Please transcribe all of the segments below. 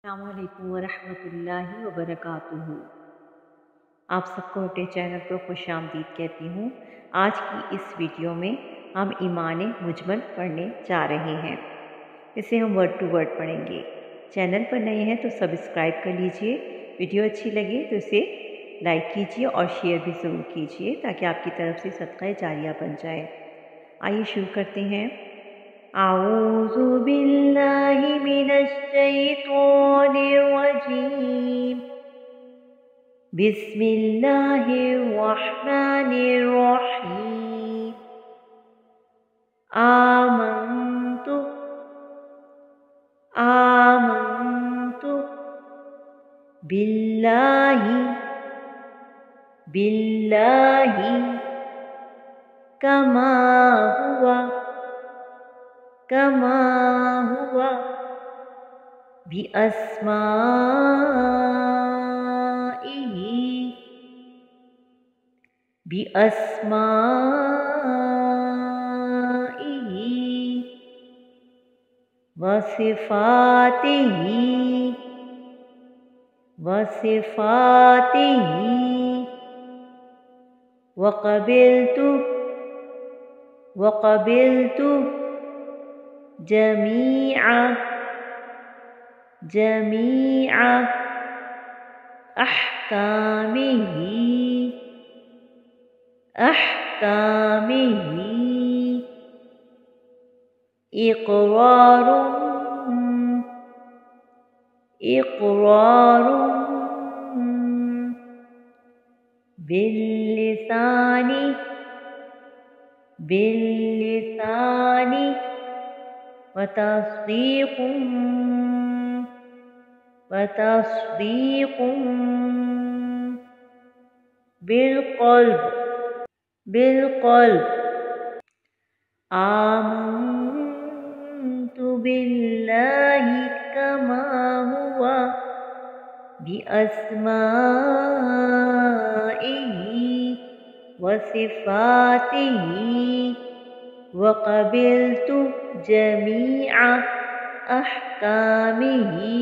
अस्सलाम वालेकुम वरहमतुल्लाहि वबरकातुहू। आप सबको अपने चैनल पर खुश आमदीद कहती हूँ। आज की इस वीडियो में हम ईमान मुजमल पढ़ने जा रहे हैं। इसे हम वर्ड टू वर्ड पढ़ेंगे। चैनल पर नए हैं तो सब्सक्राइब कर लीजिए। वीडियो अच्छी लगे तो इसे लाइक कीजिए और शेयर भी ज़रूर कीजिए ताकि आपकी तरफ से सदका जारिया बन जाए। आइए शुरू करते हैं। अऊज़ु बिल्लाहि मिनश शैतानिर रजीम। बिस्मिल्लाहिर रहमानिर रहीम। आमन्तु आमन्तु बिल्लाहि बिल्लाहि कमा हुआ बिअस्माइही वसिफ़ातिही वक़बिलतु जमीअ अहकामिही इक़रारुन बिल्लिसानी वतस्दीक़ुन बिल्क़ल्ब। आमन्तु बिल्लाहि कमा हुआ बिअस्माइही वसिफ़ातिही वक़बिलतु जमीअ अहकामिही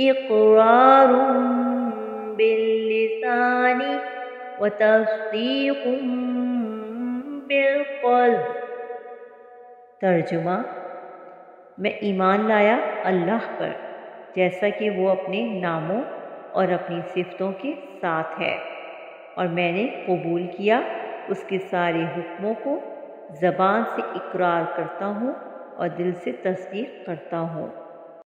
इक़रारुन बिल्लिसानी वतस्दीक़ुन बिल्क़ल्ब। तर्जुमा: मैं ईमान लाया अल्लाह पर जैसा कि वो अपने नामों और अपनी सिफ़तों के साथ है, और मैंने कबूल किया उसके सारे हुक्मों को। ज़बान से इकरार करता हूँ और दिल से तस्दीक करता हूँ।